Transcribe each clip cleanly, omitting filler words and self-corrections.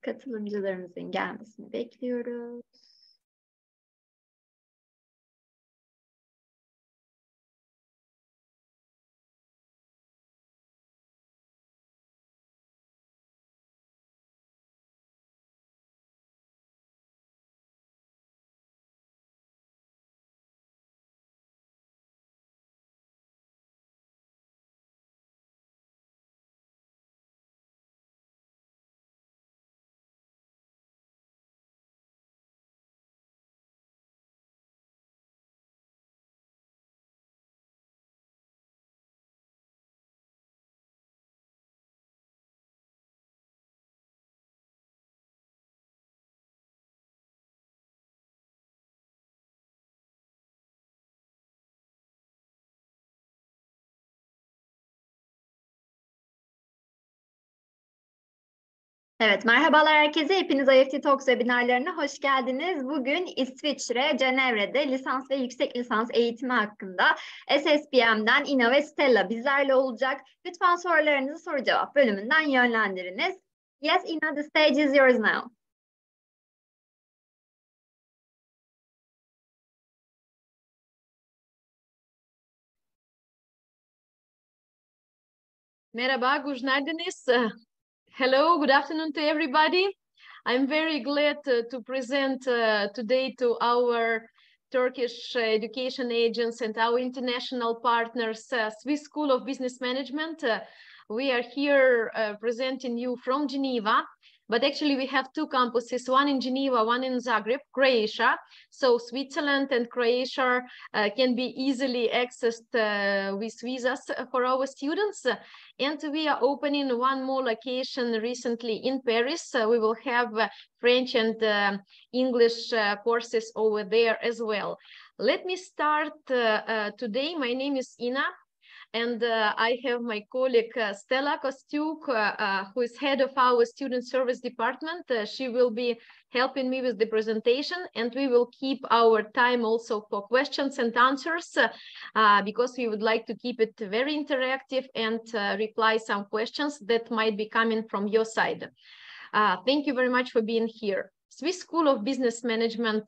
Katılımcılarımızın gelmesini bekliyoruz. Evet, merhabalar herkese. Hepiniz IEFT Talks webinarlarına hoş geldiniz. Bugün İsviçre, Cenevre'de lisans ve yüksek lisans eğitimi hakkında SSBM'den İna ve Stella bizlerle olacak. Lütfen sorularınızı soru cevap bölümünden yönlendiriniz. Yes, Ina, the stage is yours now. Merhaba, günaydınız. Hello, good afternoon to everybody. I'm very glad to present today to our Turkish education agents and our international partners, Swiss School of Business Management. We are here presenting you from Geneva, but actually we have two campuses, one in Geneva, one in Zagreb, Croatia. So Switzerland and Croatia can be easily accessed with visas for our students. And we are opening one more location recently in Paris. We will have French and English courses over there as well. Let me start today. My name is Ina. And I have my colleague Stella Kostyuk, who is head of our student service department. She will be helping me with the presentation, and we will keep our time also for questions and answers because we would like to keep it very interactive and reply some questions that might be coming from your side. Thank you very much for being here. Swiss School of Business Management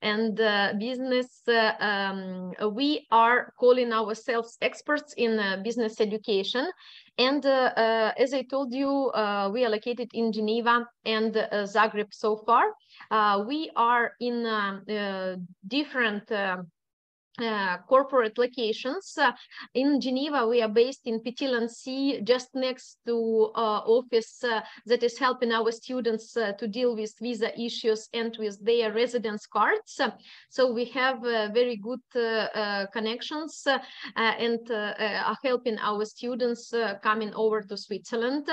and business, we are calling ourselves experts in business education. And as I told you, we are located in Geneva and Zagreb so far. We are in different corporate locations. In Geneva, we are based in Petit-Lancy, just next to office that is helping our students to deal with visa issues and with their residence cards. So we have very good connections and are helping our students coming over to Switzerland.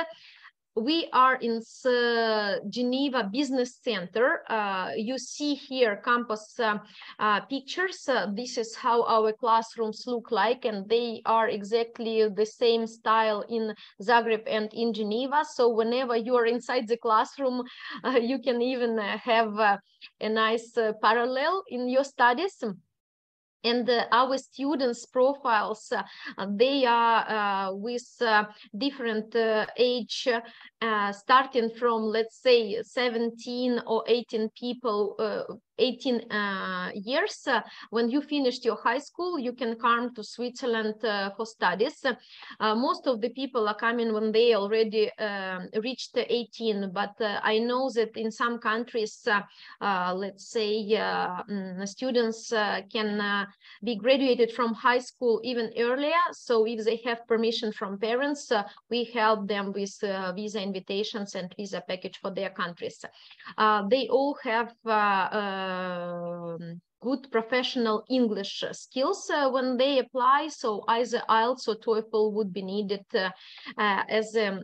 We are in Geneva Business Center. You see here campus pictures. This is how our classrooms look like, and they are exactly the same style in Zagreb and in Geneva. So whenever you are inside the classroom, you can even have a nice parallel in your studies. And our students' profiles, they are with different age, starting from, let's say, 17 or 18 people, 18 years. When you finished your high school, you can come to Switzerland for studies. Most of the people are coming when they already reached 18, but I know that in some countries, let's say, students can be graduated from high school even earlier. So if they have permission from parents, we help them with visa invitations and visa package for their countries. They all have good professional English skills when they apply. So either IELTS or TOEFL would be needed as a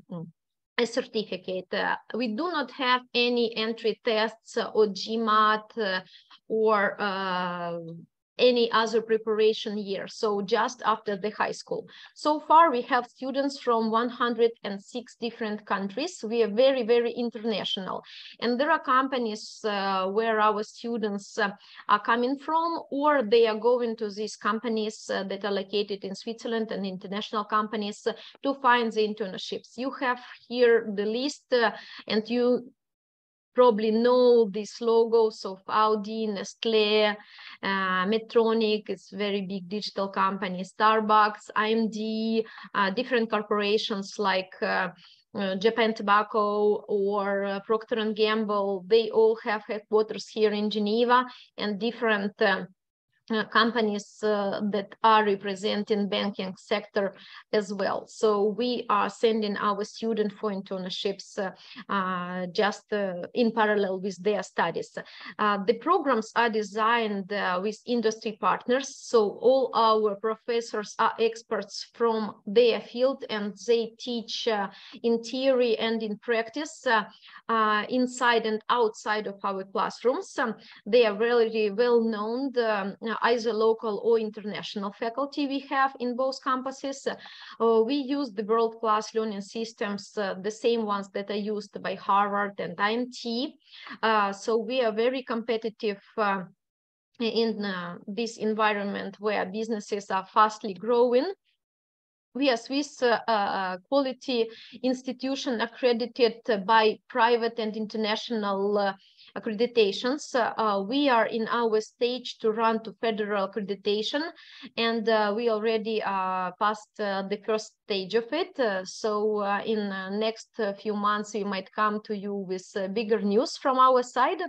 certificate. We do not have any entry tests or GMAT or any other preparation year, so just after the high school. So far, we have students from 106 different countries. We are very, very international. And there are companies where our students are coming from, or they are going to these companies that are located in Switzerland, and international companies to find the internships. You have here the list, and you probably know these logos of Audi, Nestlé, Medtronic, it's very big digital company, Starbucks, IMD, different corporations like Japan Tobacco or Procter & Gamble. They all have headquarters here in Geneva, and different companies that are representing banking sector as well. So we are sending our students for internships just in parallel with their studies. The programs are designed with industry partners, so all our professors are experts from their field, and they teach in theory and in practice inside and outside of our classrooms. They are really well known, either local or international faculty we have in both campuses. We use the world-class learning systems, the same ones that are used by Harvard and IMT. So we are very competitive in this environment where businesses are fastly growing. We are Swiss quality institution accredited by private and international accreditations. We are in our stage to run to federal accreditation, and we already passed the first stage of it. So in the next few months, we might come to you with bigger news from our side.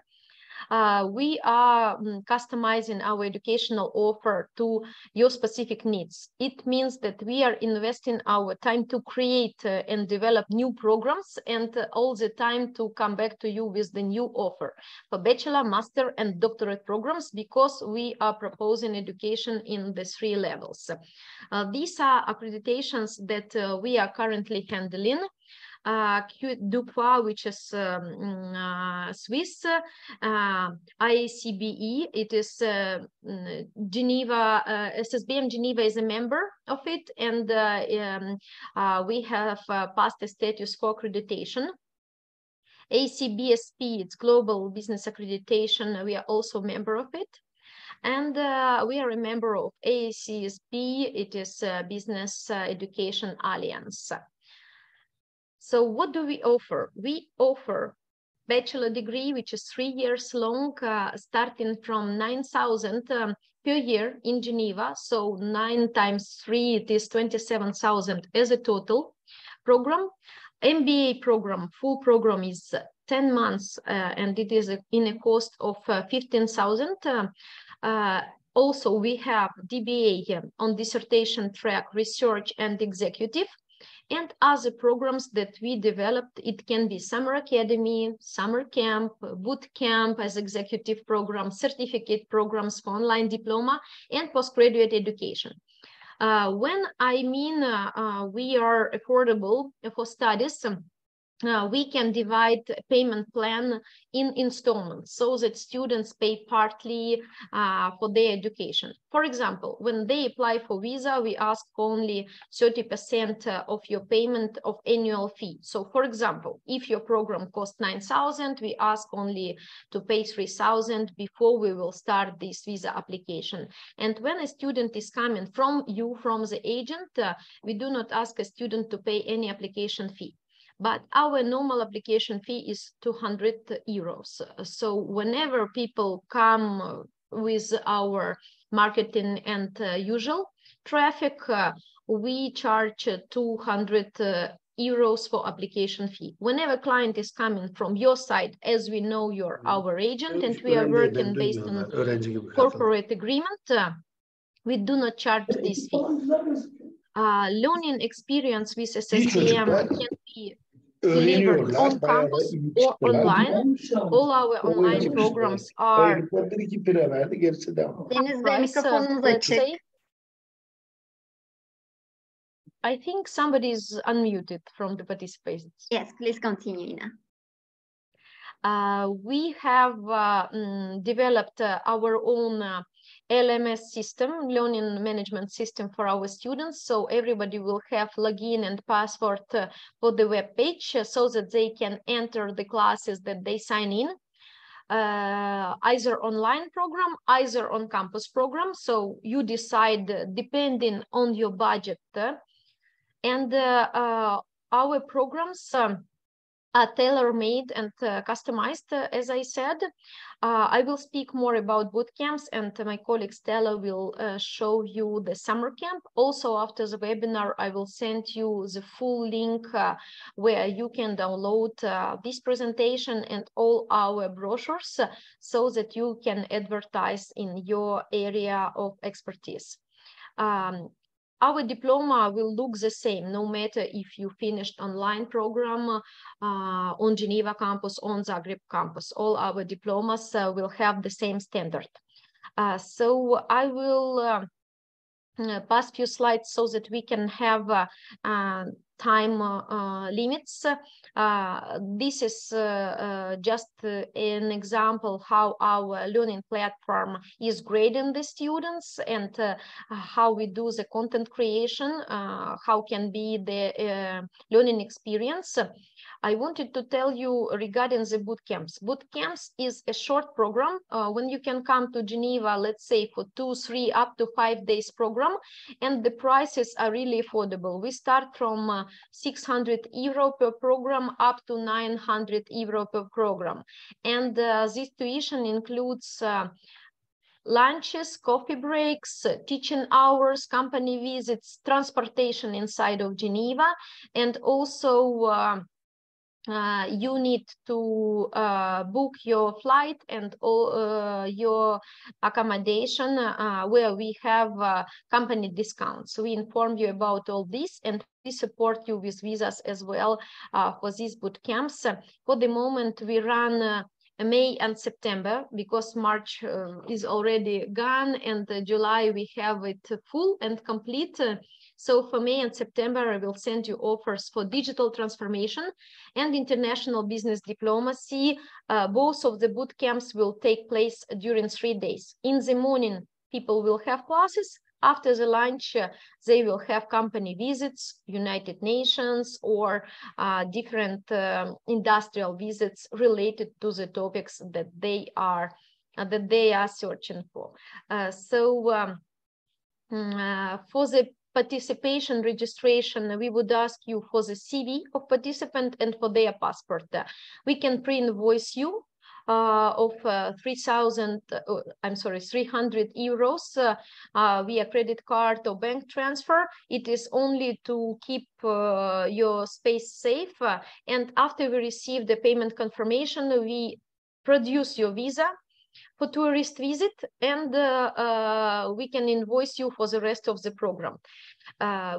We are customizing our educational offer to your specific needs. It means that we are investing our time to create and develop new programs, and all the time to come back to you with the new offer for bachelor, master, and doctorate programs, because we are proposing education in the 3 levels. These are accreditations that we are currently handling. Q2, which is Swiss, ICBE, it is Geneva, SSBM Geneva is a member of it, and we have passed the status for accreditation. ACBSP, it's Global Business Accreditation, we are also a member of it. And we are a member of ACSB, it is Business Education Alliance. So what do we offer? We offer bachelor degree, which is 3 years long, starting from 9,000 per year in Geneva. So 9 times 3, it is 27,000 as a total program. MBA program, full program is 10 months, and it is in a cost of 15,000. Also, we have DBA here on dissertation track, research and executive, and other programs that we developed. It can be summer academy, summer camp, boot camp as executive program, certificate programs for online diploma, and postgraduate education. When I mean we are affordable for studies, we can divide payment plan in installments so that students pay partly for their education. For example, when they apply for visa, we ask only 30% of your payment of annual fee. So for example, if your program costs 9,000, we ask only to pay 3,000 before we will start this visa application. And when a student is coming from you, from the agent, we do not ask a student to pay any application fee. But our normal application fee is 200 euros. So whenever people come with our marketing and usual traffic, we charge 200 euros for application fee. Whenever client is coming from your side, as we know you're our agent and we are working based on corporate agreement, we do not charge this fee. Learning experience with SSBM can be delivered on campus or online. All our online programs are I think somebody is unmuted from the participants. Yes, please continue, Ina. We have developed our own LMS system, learning management system for our students. So everybody will have login and password for the web page so that they can enter the classes that they sign in, either online program, either on campus program. So you decide depending on your budget. And our programs tailor-made and customized, as I said. I will speak more about boot camps, and my colleague Stella will show you the summer camp. Also, after the webinar, I will send you the full link where you can download this presentation and all our brochures so that you can advertise in your area of expertise. Our diploma will look the same, no matter if you finished online program on Geneva campus, on Zagreb campus. All our diplomas will have the same standard. So I will pass few slides so that we can have time limits. This is just an example how our learning platform is grading the students and how we do the content creation, how can be the learning experience. I wanted to tell you regarding the boot camps. Boot camps is a short program when you can come to Geneva, let's say for 2, 3, up to 5 days program, and the prices are really affordable. We start from 600 euro per program up to 900 euro per program. And this tuition includes lunches, coffee breaks, teaching hours, company visits, transportation inside of Geneva, and also you need to book your flight and your accommodation where we have company discounts. So we inform you about all this, and we support you with visas as well for these boot camps. For the moment, we run May and September because March is already gone, and July we have it full and complete. So for May and September, I will send you offers for digital transformation and international business diplomacy. Both of the boot camps will take place during 3 days. In the morning, people will have classes. After the lunch, they will have company visits, United Nations, or different industrial visits related to the topics that they are searching for. For the participation registration, we would ask you for the CV of participant and for their passport. We can pre-invoice you of 300 euros via credit card or bank transfer. It is only to keep your space safe. And after we receive the payment confirmation, we produce your visa for tourist visit, and we can invoice you for the rest of the program.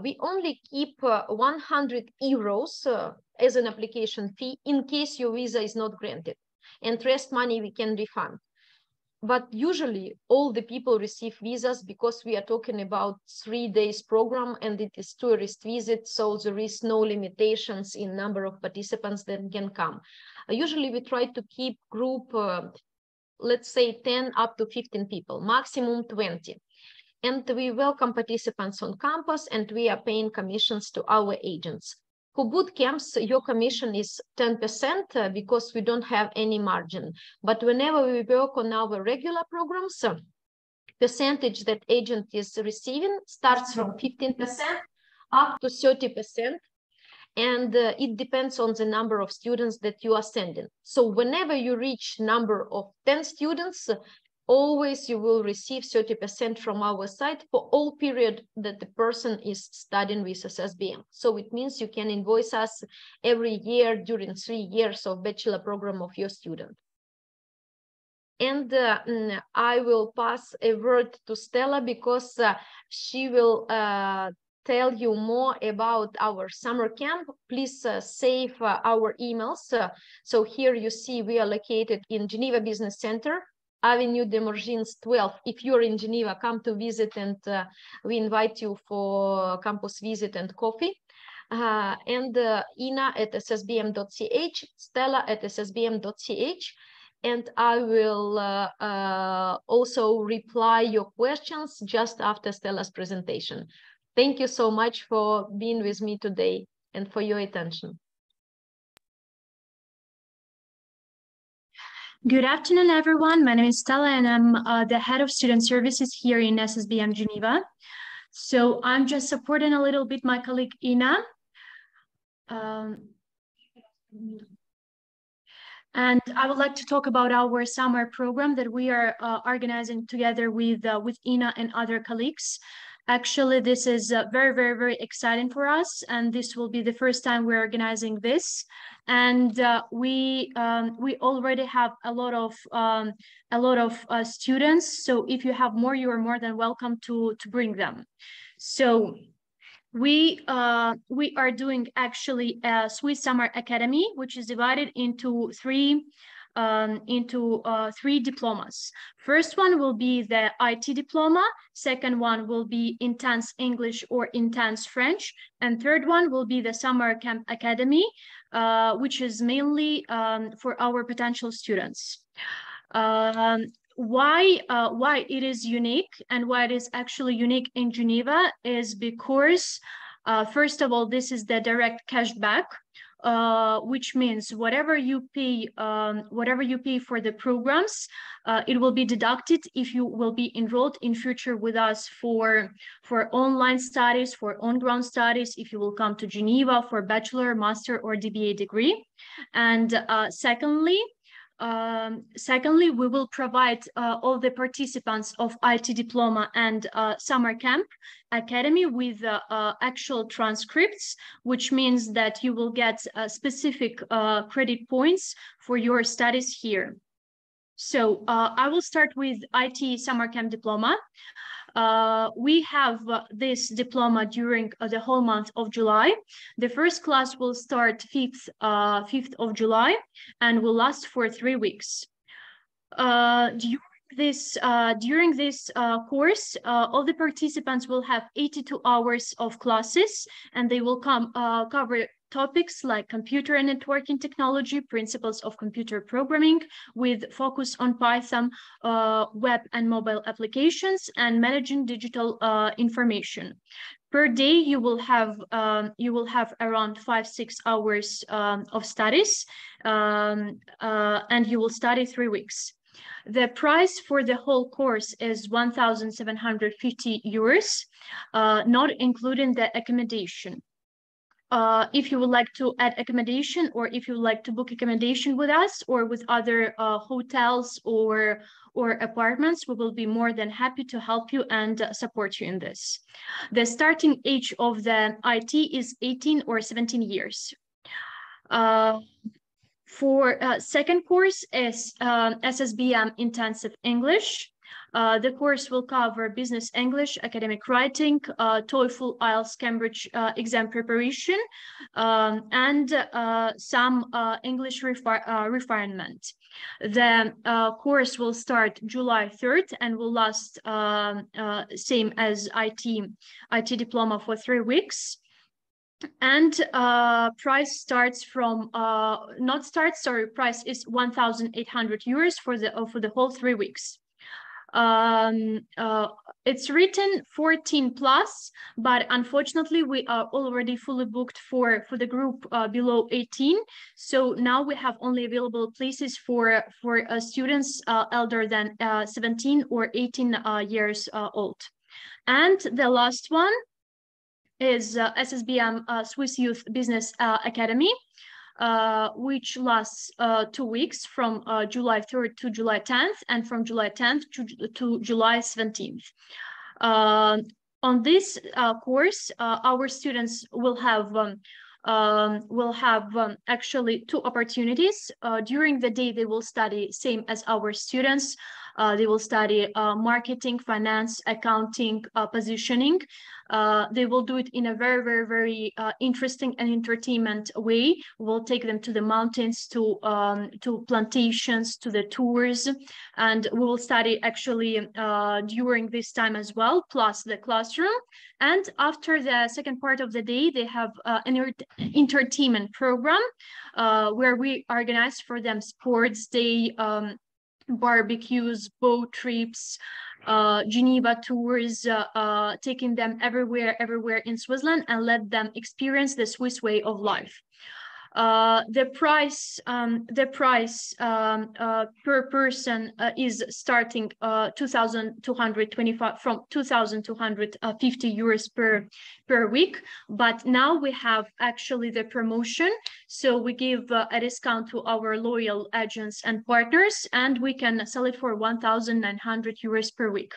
We only keep 100 euros as an application fee in case your visa is not granted, and rest money we can refund. But usually all the people receive visas because we are talking about 3 days program and it is tourist visit, so there is no limitations in number of participants that can come. Usually we try to keep group let's say 10 up to 15 people, maximum 20. And we welcome participants on campus, and we are paying commissions to our agents. For boot camps, your commission is 10% because we don't have any margin. But whenever we work on our regular programs, percentage that agent is receiving starts from 15% up to 30%. And it depends on the number of students that you are sending. So whenever you reach number of 10 students, always you will receive 30% from our side for all period that the person is studying with SSBM. So it means you can invoice us every year during 3 years of bachelor program of your student. And I will pass a word to Stella because she will tell you more about our summer camp. Please save our emails. So here you see we are located in Geneva Business Center, Avenue des Morgines 12. If you're in Geneva, come to visit, and we invite you for campus visit and coffee. And Ina at ssbm.ch, Stella at ssbm.ch. And I will also reply your questions just after Stella's presentation. Thank you so much for being with me today and for your attention. Good afternoon, everyone. My name is Stella, and I'm the head of student services here in SSBM Geneva. So I'm just supporting a little bit my colleague Ina. And I would like to talk about our summer program that we are organizing together with Ina and other colleagues. Actually, this is very, very, very exciting for us, and this will be the first time we're organizing this. And we already have a lot of students. So if you have more, you are more than welcome to bring them. So we are doing actually a Swiss Summer Academy, which is divided into three diplomas. First one will be the IT diploma. Second one will be intense English or intense French. And third one will be the Summer Camp Academy, which is mainly for our potential students. Why it is unique and why it is actually unique in Geneva is because, first of all, this is the direct cashback, which means whatever you pay for the programs, it will be deducted if you will be enrolled in future with us for online studies, for on-ground studies, if you will come to Geneva for bachelor, master, or DBA degree. And secondly, we will provide all the participants of IT diploma and summer camp academy with actual transcripts, which means that you will get specific credit points for your studies here. So I will start with IT summer camp diploma. We have this diploma during the whole month of July. The first class will start 5th of July and will last for 3 weeks. During this course, all the participants will have 82 hours of classes, and they will cover topics like computer and networking technology, principles of computer programming with focus on Python, web and mobile applications, and managing digital information. Per day, you will have around 5-6 hours of studies, and you will study 3 weeks. The price for the whole course is 1,750 euros, not including the accommodation. If you would like to add accommodation, or if you would like to book accommodation with us or with other hotels or apartments, we will be more than happy to help you and support you in this. The starting age of the IT is 18 or 17 years. For second course is SSBM Intensive English. The course will cover business English, academic writing, TOEFL, IELTS, Cambridge exam preparation, and some English refinement. The course will start July 3rd and will last same as IT diploma for 3 weeks. And price starts from price is 1,800 euros for the whole 3 weeks. It's written 14 plus, but unfortunately we are already fully booked for the group below 18. So now we have only available places for students elder than 17 or 18 years old. And the last one is SSBM Swiss Youth Business Academy, which lasts 2 weeks from July 3rd to July 10th and from July 10th to July 17th. On this course, our students will have actually 2 opportunities. During the day, they will study same as our students. They will study marketing, finance, accounting, positioning. They will do it in a very, very, very interesting and entertainment way. We'll take them to the mountains, to plantations, to the tours, and we will study actually during this time as well, plus the classroom. And after the second part of the day, they have an entertainment program where we organize for them sports day, barbecues, boat trips, Geneva tours, taking them everywhere in Switzerland and let them experience the Swiss way of life. The price per person is starting 2,225 from 2,250 euros per week. But now we have actually the promotion, so we give a discount to our loyal agents and partners, and we can sell it for 1,900 euros per week.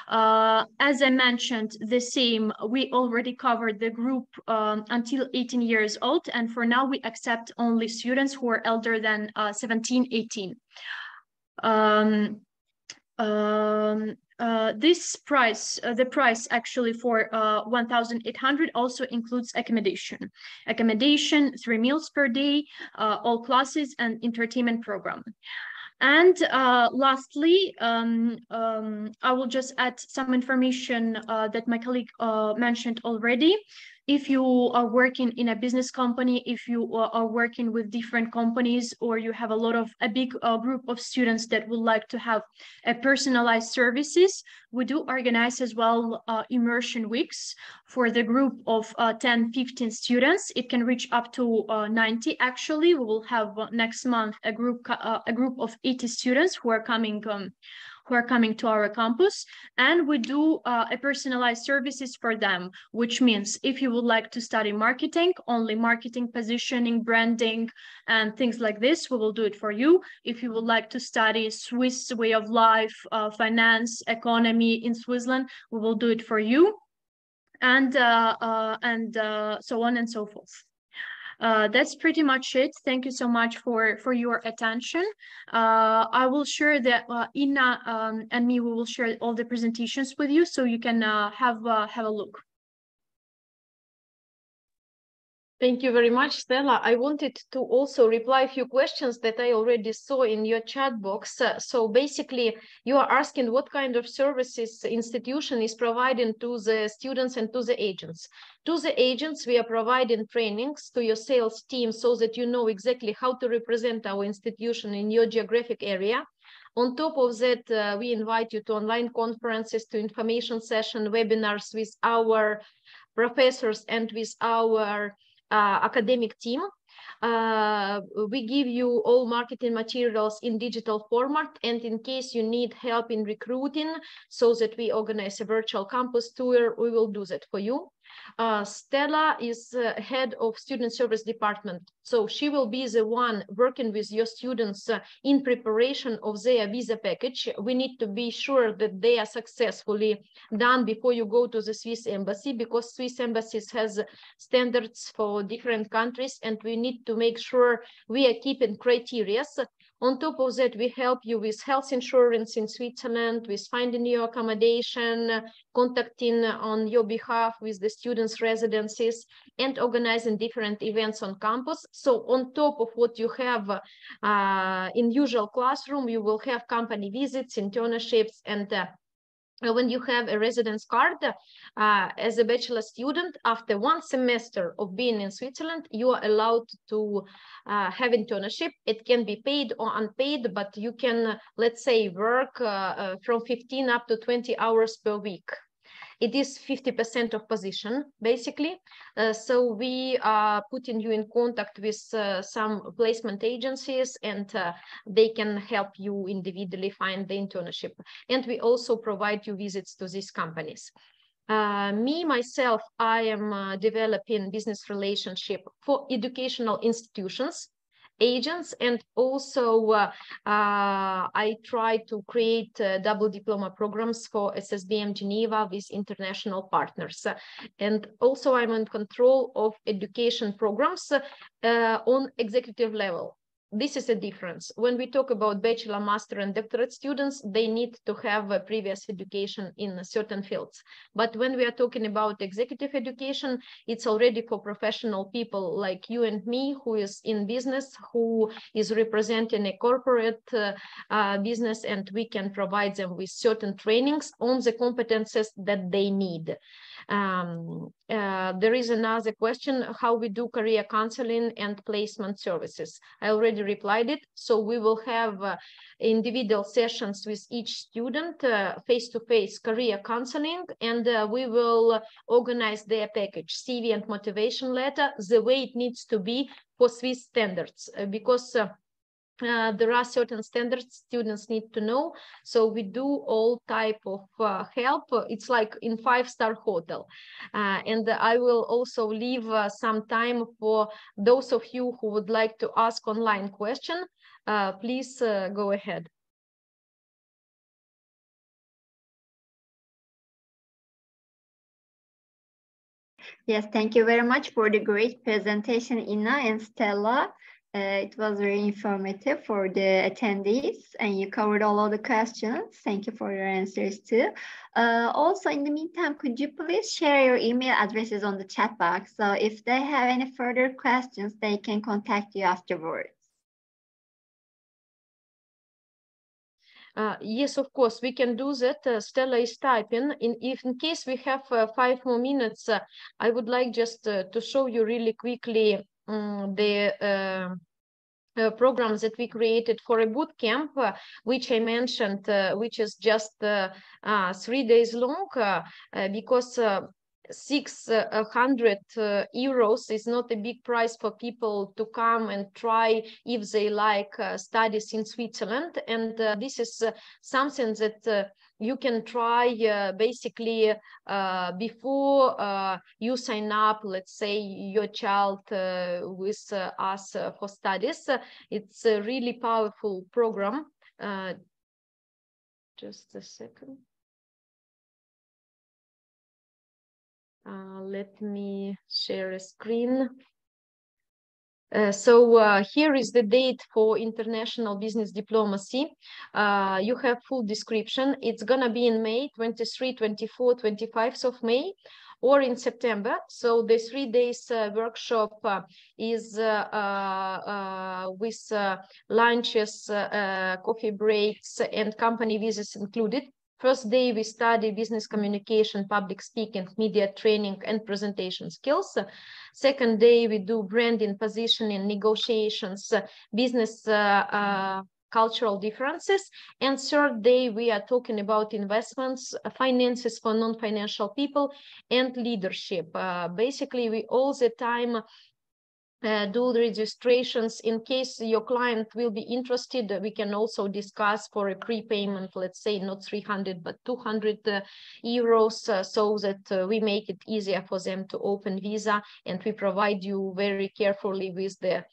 As I mentioned, the same, we already covered the group until 18 years old, and for now we accept only students who are elder than 17, 18. This price, the price actually for 1,800 also includes accommodation. Accommodation, 3 meals per day, all classes and entertainment program. And lastly, I will just add some information that my colleague mentioned already. If you are working in a business company, if you are working with different companies, or you have a big group of students that would like to have a personalized services, we do organize as well immersion weeks for the group of 10, 15 students. It can reach up to 90 actually. We will have next month a group of 80 students who are coming to our campus, and we do a personalized services for them, which means if you would like to study marketing, only marketing, positioning, branding, and things like this, we will do it for you. If you would like to study Swiss way of life, finance, economy in Switzerland, we will do it for you, and so on and so forth. That's pretty much it. Thank you so much for your attention. I will share that Ina and me, we will share all the presentations with you, so you can have a look. Thank you very much, Stella. I wanted to also reply a few questions that I already saw in your chat box. So basically, you are asking what kind of services the institution is providing to the students and to the agents. To the agents, we are providing trainings to your sales team so that you know exactly how to represent our institution in your geographic area. On top of that, we invite you to online conferences, to information session, webinars with our professors and with our academic team. We give you all marketing materials in digital format, and in case you need help in recruiting, so that we organize a virtual campus tour, we will do that for you. Stella is head of student service department, so she will be the one working with your students in preparation of their visa package. We need to be sure that they are successfully done before you go to the Swiss embassy, because Swiss embassies has standards for different countries, and we need to make sure we are keeping criteria. On top of that, we help you with health insurance in Switzerland, with finding your accommodation, contacting on your behalf with the students' residences, and organizing different events on campus. So on top of what you have in usual classroom, you will have company visits, internships, and when you have a residence card as a bachelor student, after 1 semester of being in Switzerland, you are allowed to have internship. It can be paid or unpaid, but you can, let's say, work from 15 up to 20 hours per week. It is 50% of position, basically. So we are putting you in contact with some placement agencies, and they can help you individually find the internship. And we also provide you visits to these companies. Myself, I am developing business relationship for educational institutions, agents, and also I try to create double diploma programs for SSBM Geneva with international partners. And also I'm in control of education programs on executive level. This is a difference. When we talk about bachelor, master, and doctorate students, they need to have a previous education in certain fields. But when we are talking about executive education, it's already for professional people like you and me, who is in business, who is representing a corporate business, and we can provide them with certain trainings on the competences that they need. There is another question, how we do career counseling and placement services. I already replied it. So we will have individual sessions with each student, face-to-face career counseling, and we will organize their package, CV and motivation letter, the way it needs to be for Swiss standards, because there are certain standards students need to know. So we do all type of help. It's like in 5-star hotel. And I will also leave some time for those of you who would like to ask online question. Please go ahead. Yes, thank you very much for the great presentation, Ina and Stella. It was very informative for the attendees, and you covered all of the questions. Thank you for your answers too. Also, in the meantime, could you please share your email addresses on the chat box? So if they have any further questions, they can contact you afterwards. Yes, of course, we can do that. Stella is typing. In case we have 5 more minutes, I would like just to show you really quickly the programs that we created for a boot camp, which I mentioned, which is just 3 days long, because 600 euros is not a big price for people to come and try if they like studies in Switzerland. And this is something that you can try basically before you sign up, let's say, your child with us for studies. It's a really powerful program. Just a second. Let me share a screen. So here is the date for International Business Diplomacy. You have full description. It's gonna be in May, 23, 24, 25th of May, or in September. So the 3 days workshop is with lunches, coffee breaks, and company visits included. First day, we study business communication, public speaking, media training, and presentation skills. Second day, we do branding, positioning, negotiations, business cultural differences. And third day, we are talking about investments, finances for non-financial people, and leadership. Basically, we all the time do the registrations. In case your client will be interested, we can also discuss for a prepayment, let's say not 300 but 200 euros, so that we make it easier for them to open visa, and we provide you very carefully with the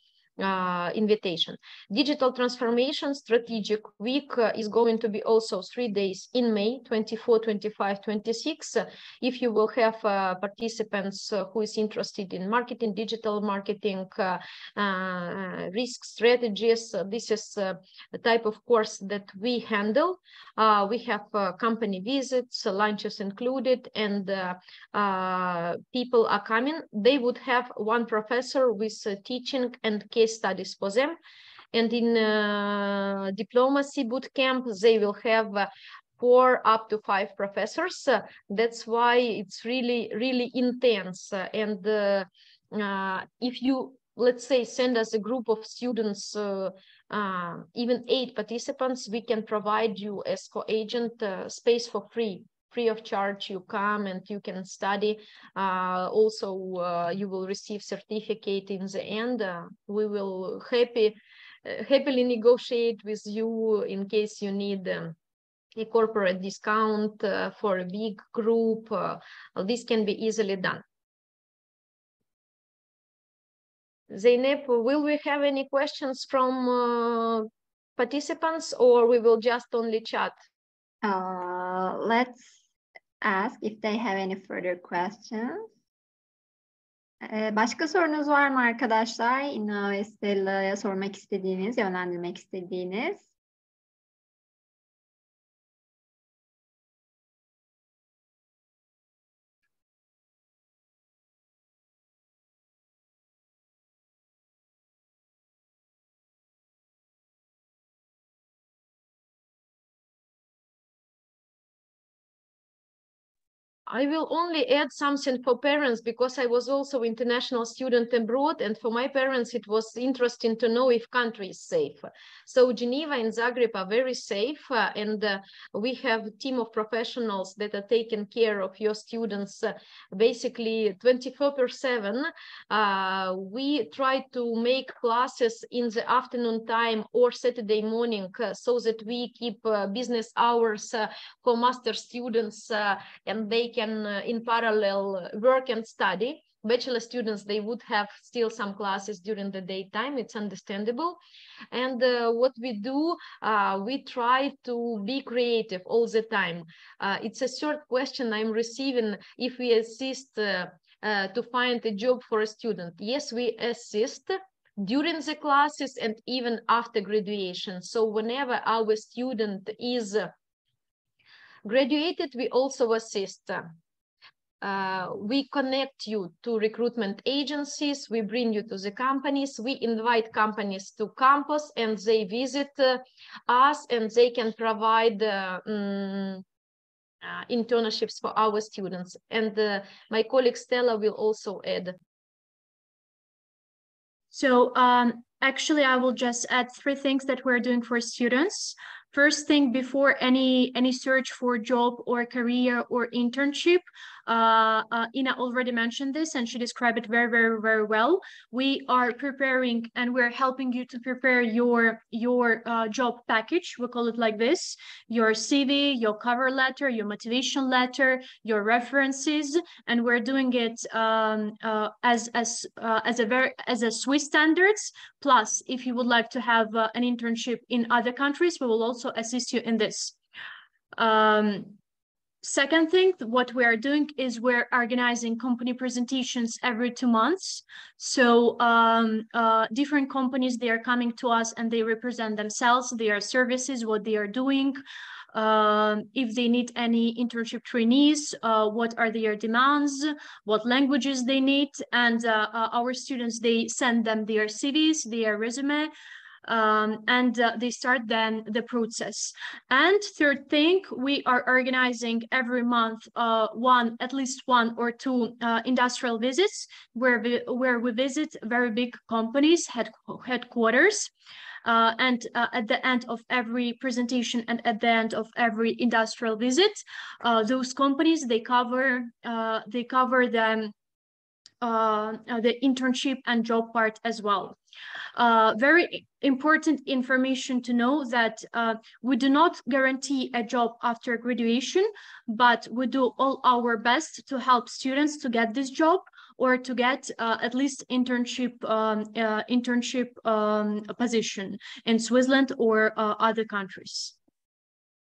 invitation. Digital transformation strategic week is going to be also 3 days in May, 24, 25, 26. If you will have participants who is interested in marketing, digital marketing, risk strategies, this is the type of course that we handle. We have company visits, lunches included, and people are coming. They would have one professor with teaching and case studies for them. And in diplomacy bootcamp, they will have 4 up to 5 professors. That's why it's really, really intense. And if you, let's say, send us a group of students, even 8 participants, we can provide you as co-agent space for free of charge. You come and you can study. Also, you will receive certificate in the end. We will happily negotiate with you in case you need a corporate discount for a big group. This can be easily done. Zeynep, will we have any questions from participants, or we will just only chat? Let's ask if they have any further questions. Başka sorunuz var mı arkadaşlar? İna ve Stella'ya sormak istediğiniz, yönlendirmek istediğiniz? I will only add something for parents, because I was also international student abroad, and for my parents it was interesting to know if country is safe. So Geneva and Zagreb are very safe, and we have a team of professionals that are taking care of your students basically 24/7. We try to make classes in the afternoon time or Saturday morning, so that we keep business hours for master students, and they can in parallel work and study. Bachelor students, they would have still some classes during the daytime. It's understandable. And what we do, we try to be creative all the time. It's a third question I'm receiving: if we assist to find a job for a student. Yes, we assist during the classes and even after graduation. So whenever our student is graduated, we also assist. We connect you to recruitment agencies, we bring you to the companies, we invite companies to campus, and they visit us, and they can provide internships for our students. And my colleague Stella will also add. So actually, I will just add 3 things that we're doing for students. First thing, before any search for job or career or internship, Ina already mentioned this, and she described it very, very, very well. We are preparing, and we're helping you to prepare your job package. We call it like this: your CV, your cover letter, your motivation letter, your references, and we're doing it as a Swiss standards. Plus, if you would like to have an internship in other countries, we will also assist you in this. Second thing, what we are doing is we're organizing company presentations every 2 months. So different companies, they are coming to us and they represent themselves, their services, what they are doing. If they need any internship trainees, what are their demands, what languages they need, and our students, they send them their CVs, their resume, and they start then the process. And third thing, we are organizing every month at least 1 or 2 industrial visits where we visit very big companies headquarters. And at the end of every presentation and at the end of every industrial visit, those companies, they cover the internship and job part as well. Very important information to know that we do not guarantee a job after graduation, but we do all our best to help students to get this job or to get at least internship position in Switzerland or other countries.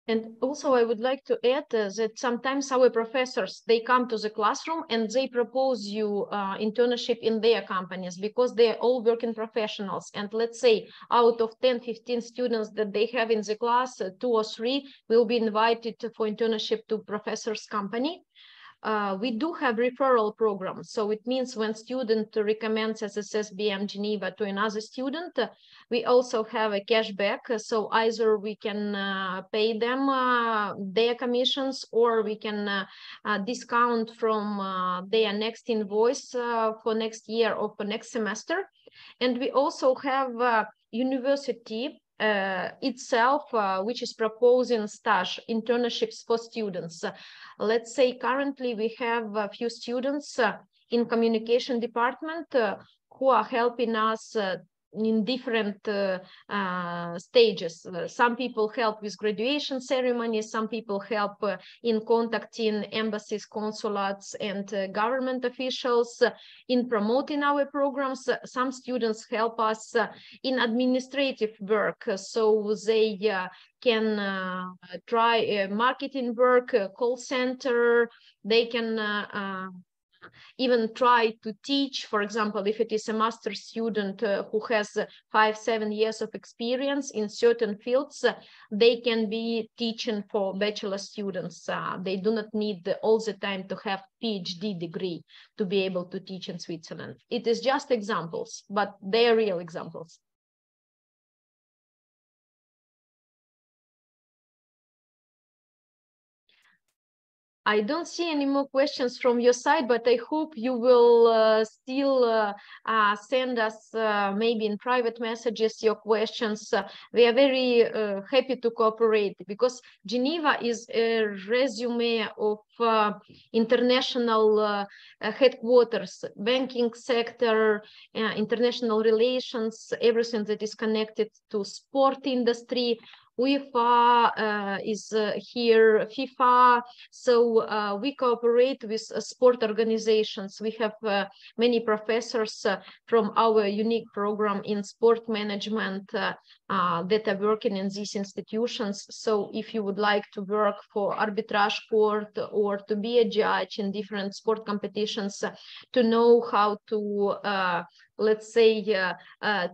And also I would like to add that sometimes our professors, they come to the classroom and they propose you internship in their companies, because they're all working professionals. And let's say out of 10, 15 students that they have in the class, 2 or 3 will be invited for internship to professor's company. We do have referral programs. So it means when student recommends SSBM Geneva to another student, we also have a cashback. So either we can pay them their commissions, or we can discount from their next invoice for next year or for next semester. And we also have university itself, which is proposing stage internships for students. Let's say currently we have a few students in communication department who are helping us in different stages. Some people help with graduation ceremonies, some people help in contacting embassies, consulates, and government officials, in promoting our programs. Some students help us in administrative work, so they can try marketing work, call center. They can even try to teach. For example, if it is a master student who has 5-7 years of experience in certain fields, they can be teaching for bachelor students. They do not need all the time to have PhD degree to be able to teach in Switzerland. It is just examples, but they are real examples. I don't see any more questions from your side, but I hope you will still send us maybe in private messages your questions. We are very happy to cooperate because Geneva is a resume of international headquarters, banking sector, international relations, everything that is connected to sport industry. UEFA is here, FIFA, so we cooperate with sport organizations. We have many professors from our unique program in sport management that are working in these institutions. So if you would like to work for arbitrage court or to be a judge in different sport competitions, to know how to let's say,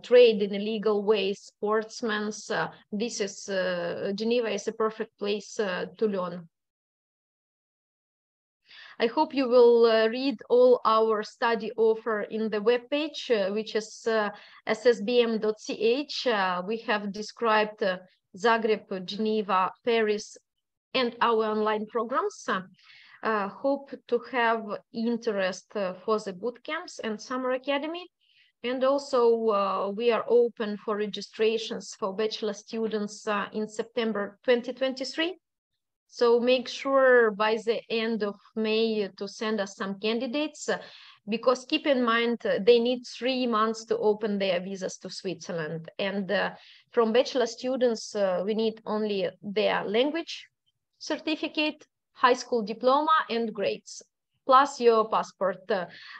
trade in a legal way, sportsmen. This is, Geneva is a perfect place to learn. I hope you will read all our study offer in the webpage, which is ssbm.ch. We have described Zagreb, Geneva, Paris, and our online programs. Hope to have interest for the boot camps and summer academy. And also we are open for registrations for bachelor students in September 2023. So make sure by the end of May to send us some candidates, because keep in mind they need 3 months to open their visas to Switzerland. And from bachelor students, we need only their language certificate, high school diploma, and grades, plus your passport,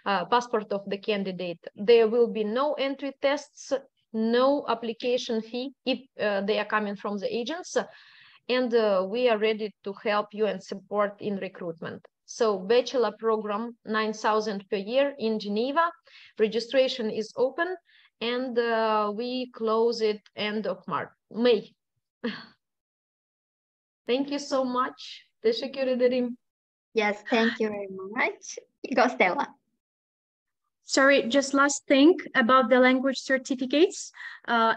passport of the candidate. There will be no entry tests, no application fee if they are coming from the agents, and we are ready to help you and support in recruitment. So bachelor program, 9,000 per year in Geneva. Registration is open, and we close it end of May. Thank you so much. Teşekkür ederim. Yes, thank you very much. Go, Stella. Sorry, just last thing about the language certificates.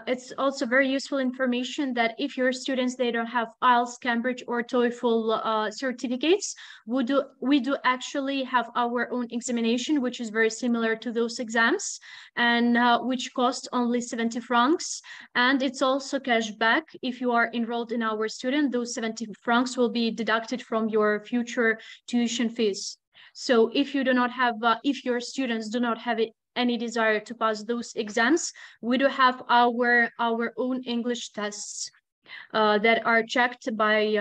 It's also very useful information that if your students, they don't have IELTS, Cambridge, or TOEFL certificates, we do actually have our own examination, which is very similar to those exams, and which cost only 70 francs. And it's also cash back. If you are enrolled in our student, those 70 francs will be deducted from your future tuition fees. So if you do not have, if your students do not have any desire to pass those exams, we do have our own English tests that are checked by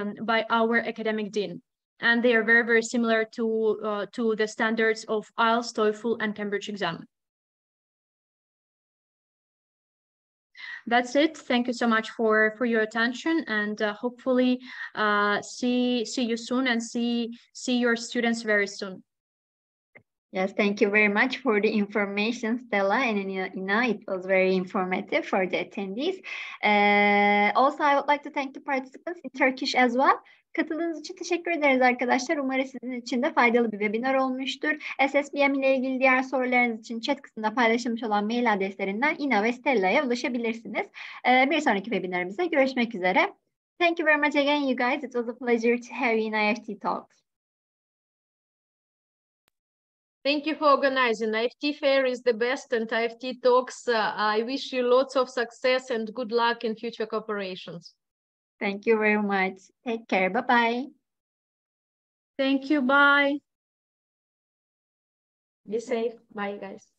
our academic dean, and they are very, very similar to the standards of IELTS, TOEFL, and Cambridge exam. That's it. Thank you so much for your attention, and hopefully see you soon and see your students very soon. Yes, thank you very much for the information, Stella and Ina. It was very informative for the attendees. Also, I would like to thank the participants in Turkish as well. Katıldığınız için teşekkür ederiz arkadaşlar. Umarım sizin için de faydalı bir webinar olmuştur. SSBM ile ilgili diğer sorularınız için chat kısmında paylaşılmış olan mail adreslerinden Ina ve Stella'ya ulaşabilirsiniz. Bir sonraki webinarımızda görüşmek üzere. Thank you very much again, you guys. It was a pleasure to have you in IEFT Talks. Thank you for organizing. IEFT Fair is the best, and IEFT Talks. I wish you lots of success and good luck in future cooperations. Thank you very much. Take care. Bye-bye. Thank you. Bye. Be safe. Bye, guys.